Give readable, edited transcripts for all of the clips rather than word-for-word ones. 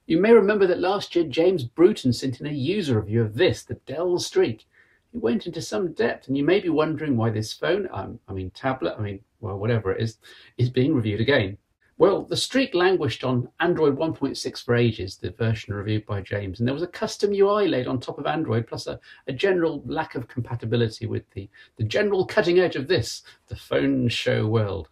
You may remember that last year James Bruton sent in a user review of this, the Dell Streak. He went into some depth, and you may be wondering why this phone, tablet, well, whatever it is being reviewed again. Well, the Streak languished on Android 1.6 for ages, the version reviewed by James, and there was a custom UI laid on top of Android, plus a general lack of compatibility with the general cutting edge of this, the phone show world.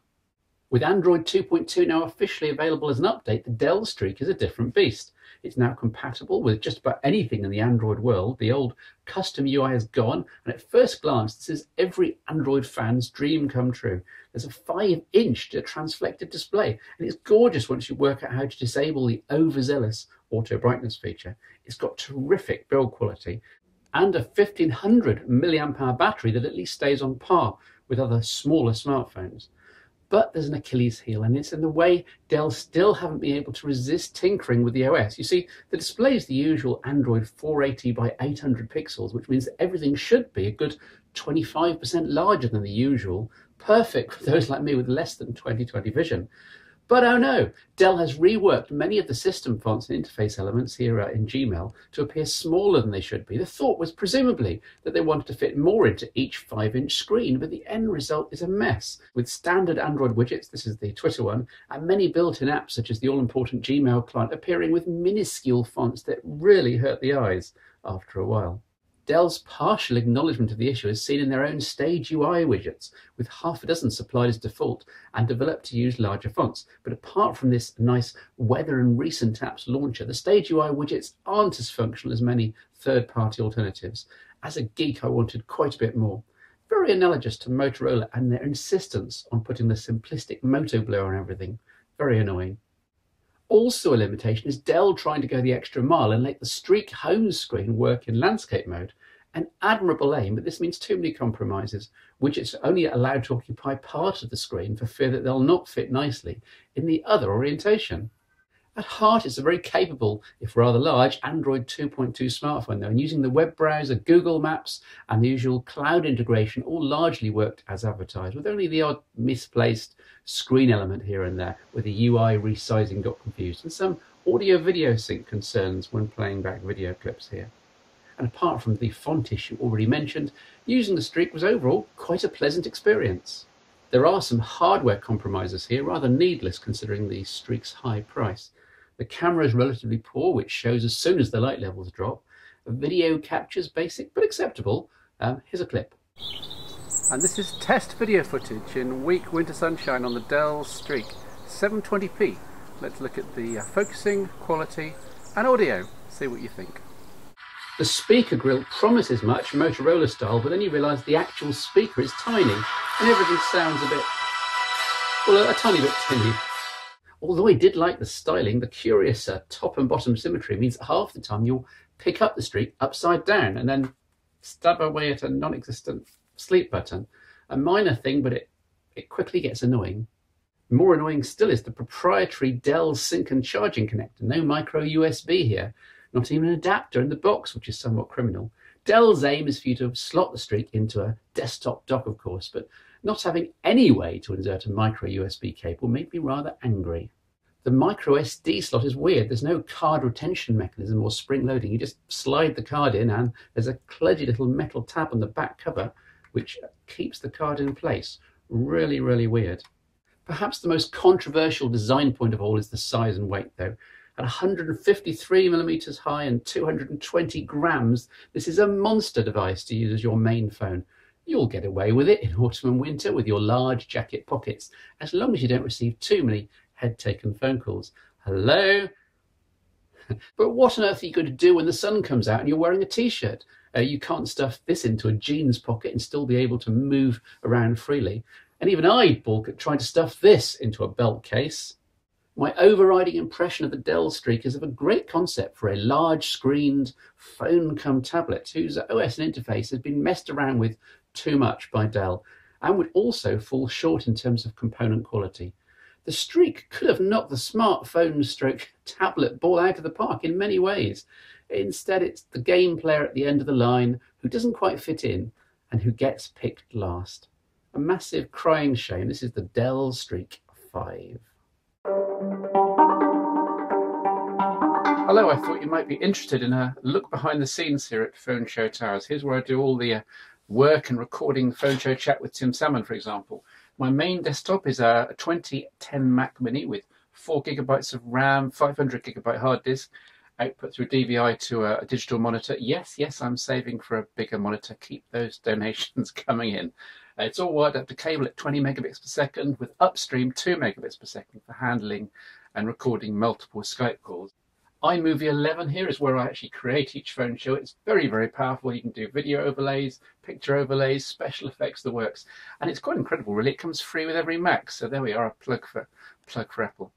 With Android 2.2 now officially available as an update, the Dell Streak is a different beast. It's now compatible with just about anything in the Android world. The old custom UI is gone, and at first glance, this is every Android fan's dream come true. There's a 5-inch transflected display, and it's gorgeous once you work out how to disable the overzealous auto brightness feature. It's got terrific build quality and a 1500 milliamp hour battery that at least stays on par with other smaller smartphones. But there's an Achilles heel, and it's in the way Dell still haven't been able to resist tinkering with the OS. You see, the display is the usual Android 480 by 800 pixels, which means that everything should be a good 25% larger than the usual, perfect for those like me with less than 20/20 vision. But oh no, Dell has reworked many of the system fonts and interface elements here in Gmail to appear smaller than they should be. The thought was presumably that they wanted to fit more into each 5-inch screen, but the end result is a mess. With standard Android widgets, this is the Twitter one, and many built-in apps such as the all-important Gmail client appearing with minuscule fonts that really hurt the eyes after a while. Dell's partial acknowledgement of the issue is seen in their own Stage UI widgets, with half a dozen supplied as default and developed to use larger fonts. But apart from this nice weather and recent apps launcher, the Stage UI widgets aren't as functional as many third-party alternatives. As a geek, I wanted quite a bit more. Very analogous to Motorola and their insistence on putting the simplistic Moto Blur on everything. Very annoying. Also a limitation is Dell trying to go the extra mile and let the Streak home screen work in landscape mode. An admirable aim, but this means too many compromises. Widgets are only allowed to occupy part of the screen for fear that they'll not fit nicely in the other orientation. At heart, it's a very capable, if rather large, Android 2.2 smartphone though, and using the web browser, Google Maps, and the usual cloud integration all largely worked as advertised, with only the odd misplaced screen element here and there, where the UI resizing got confused, and some audio-video sync concerns when playing back video clips here. And apart from the font issue already mentioned, using the Streak was overall quite a pleasant experience. There are some hardware compromises here, rather needless considering the Streak's high price. The camera is relatively poor, which shows as soon as the light levels drop. Video captures basic but acceptable. Here's a clip. And this is test video footage in weak winter sunshine on the Dell Streak, 720p. Let's look at the focusing, quality and audio, see what you think. The speaker grill promises much Motorola style, but then you realise the actual speaker is tiny and everything sounds a tiny bit tinny. Although I did like the styling, the curious top and bottom symmetry means that half the time you'll pick up the Streak upside down and then stab away at a non-existent sleep button. A minor thing, but it quickly gets annoying. More annoying still is the proprietary Dell sync and charging connector. No micro USB here, not even an adapter in the box, which is somewhat criminal. Dell's aim is for you to slot the Streak into a desktop dock, of course, but not having any way to insert a micro USB cable made me rather angry. The micro SD slot is weird. There's no card retention mechanism or spring loading. You just slide the card in and there's a kludgy little metal tab on the back cover which keeps the card in place. Really, really weird. Perhaps the most controversial design point of all is the size and weight though. At 153 millimeters high and 220 grams, this is a monster device to use as your main phone. You'll get away with it in autumn and winter with your large jacket pockets, as long as you don't receive too many head-taken phone calls. Hello? But what on earth are you going to do when the sun comes out and you're wearing a t-shirt? You can't stuff this into a jeans pocket and still be able to move around freely. And even I'd balk at trying to stuff this into a belt case. My overriding impression of the Dell Streak is of a great concept for a large-screened phone-cum-tablet whose OS and interface has been messed around with too much by Dell and would also fall short in terms of component quality. The Streak could have knocked the smartphone/tablet ball out of the park in many ways. Instead, it's the game player at the end of the line who doesn't quite fit in and who gets picked last. A massive crying shame. This is the Dell Streak 5. Hello, I thought you might be interested in a look behind the scenes here at Phone Show Towers. Here's where I do all the work and recording Phone Show Chat with Tim Salmon, for example. My main desktop is a 2010 Mac Mini with 4 gigabytes of RAM, 500 gigabyte hard disk, output through DVI to a digital monitor. Yes, I'm saving for a bigger monitor. Keep those donations coming in. It's all wired up to cable at 20 megabits per second with upstream 2 megabits per second for handling and recording multiple Skype calls. iMovie 11 here is where I actually create each phone show. It's very, very powerful. You can do video overlays, picture overlays, special effects, the works. And it's quite incredible, really. It comes free with every Mac. So there we are, a plug for Apple.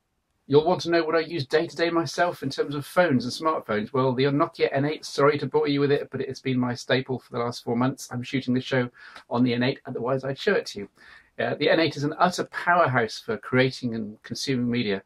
You'll want to know what I use day to day myself in terms of phones and smartphones. Well, the Nokia N8, sorry to bore you with it, but it's been my staple for the last 4 months. I'm shooting the show on the N8, otherwise I'd show it to you. The N8 is an utter powerhouse for creating and consuming media.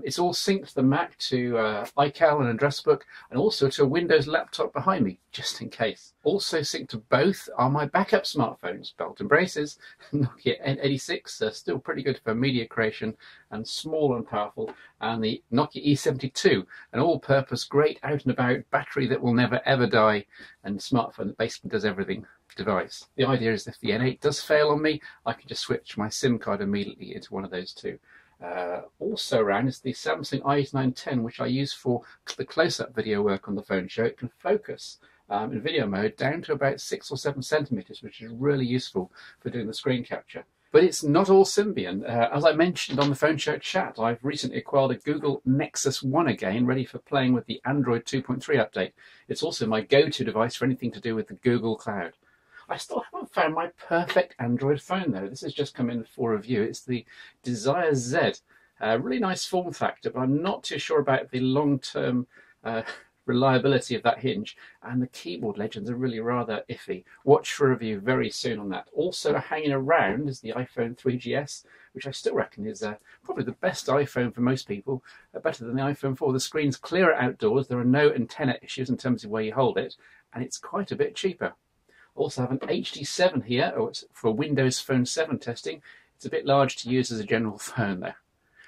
It's all synced to the Mac, to iCal and Addressbook, and also to a Windows laptop behind me, just in case. Also synced to both are my backup smartphones, belt and braces. Nokia N86, still pretty good for media creation, and small and powerful, and the Nokia E72, an all-purpose, great out-and-about battery that will never ever die, and smartphone that basically does everything device. The idea is if the N8 does fail on me, I can just switch my SIM card immediately into one of those two. Also around is the Samsung i910, which I use for the close-up video work on the phone show. It can focus in video mode down to about 6 or 7 centimeters, which is really useful for doing the screen capture. But it's not all Symbian. As I mentioned on the phone show chat, I've recently acquired a Google Nexus 1 again, ready for playing with the Android 2.3 update. It's also my go-to device for anything to do with the Google Cloud. I still haven't found my perfect Android phone though. This has just come in for review. It's the Desire Z. Really nice form factor, but I'm not too sure about the long-term reliability of that hinge, and the keyboard legends are really rather iffy. Watch for a review very soon on that. Also hanging around is the iPhone 3GS, which I still reckon is probably the best iPhone for most people, better than the iPhone 4. The screen's clearer outdoors, there are no antenna issues in terms of where you hold it, and it's quite a bit cheaper. Also have an HD7 here, for Windows Phone 7 testing. It's a bit large to use as a general phone though.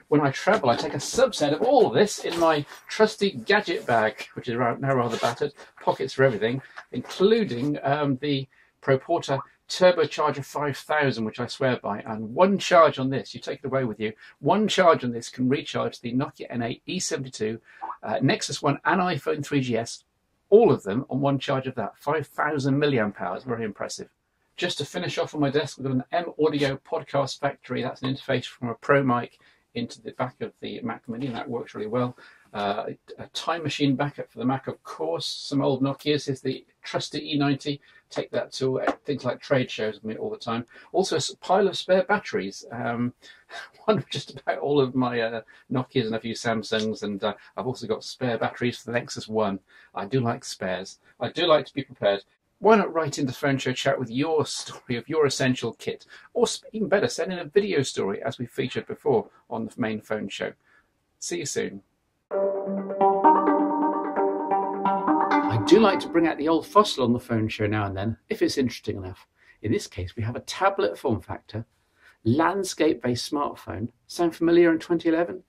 When I travel, I take a subset of all of this in my trusty gadget bag, which is now rather battered, pockets for everything, including the ProPorter Turbocharger 5000, which I swear by. And one charge on this, you take it away with you, one charge on this can recharge the Nokia N8, E72, Nexus 1 and iPhone 3GS, all of them on one charge of that, 5,000 milliamp hours, very impressive. Just to finish off on my desk, we've got an M Audio Podcast Factory. That's an interface from a Pro mic into the back of the Mac Mini, and that works really well. A time machine backup for the Mac, of course. Some old Nokias. Is the trusty E90. Take that to things like trade shows with me all the time. Also, a pile of spare batteries. One of just about all of my Nokias and a few Samsungs, and I've also got spare batteries for the Nexus 1. I do like spares. I do like to be prepared. Why not write into Phone Show Chat with your story of your essential kit? Or even better, send in a video story as we featured before on the main phone show. See you soon. I do like to bring out the old fossil on the phone show now and then, if it's interesting enough. In this case, we have a tablet form factor, landscape-based smartphone. Sound familiar in 2011?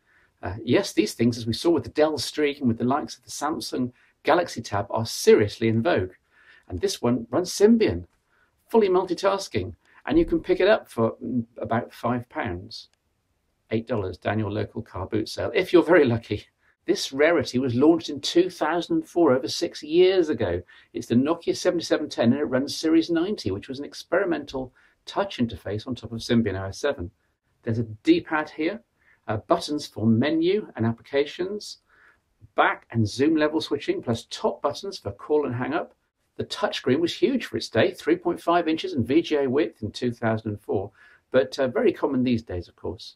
Yes, these things, as we saw with the Dell Streak and with the likes of the Samsung Galaxy Tab, are seriously in vogue. And this one runs Symbian, fully multitasking, and you can pick it up for about £5, $8 down your local car boot sale, if you're very lucky. This rarity was launched in 2004, over 6 years ago. It's the Nokia 7710, and it runs Series 90, which was an experimental touch interface on top of Symbian OS 7. There's a D-pad here, buttons for menu and applications, back and zoom level switching, plus top buttons for call and hang up. The touchscreen was huge for its day, 3.5 inches and VGA width in 2004, but very common these days, of course.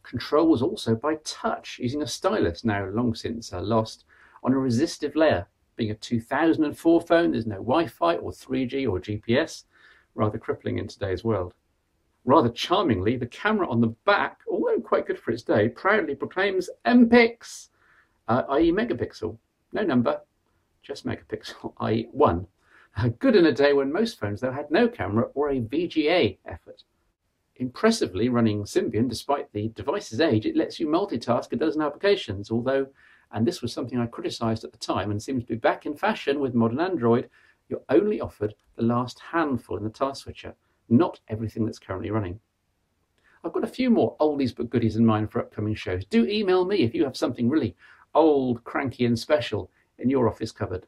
Control was also by touch, using a stylus, now long since lost, on a resistive layer. Being a 2004 phone, there's no Wi-Fi or 3G or GPS, rather crippling in today's world. Rather charmingly, the camera on the back, although quite good for its day, proudly proclaims MPix, i.e. megapixel, no number. Just megapixel, i.e. 1. Good in a day when most phones, though, had no camera or a VGA effort. Impressively running Symbian, despite the device's age, it lets you multitask a dozen applications, although And this was something I criticised at the time and seems to be back in fashion with modern Android. You're only offered the last handful in the task switcher, not everything that's currently running. I've got a few more oldies but goodies in mind for upcoming shows. Do email me if you have something really old, cranky and special in your office cupboard.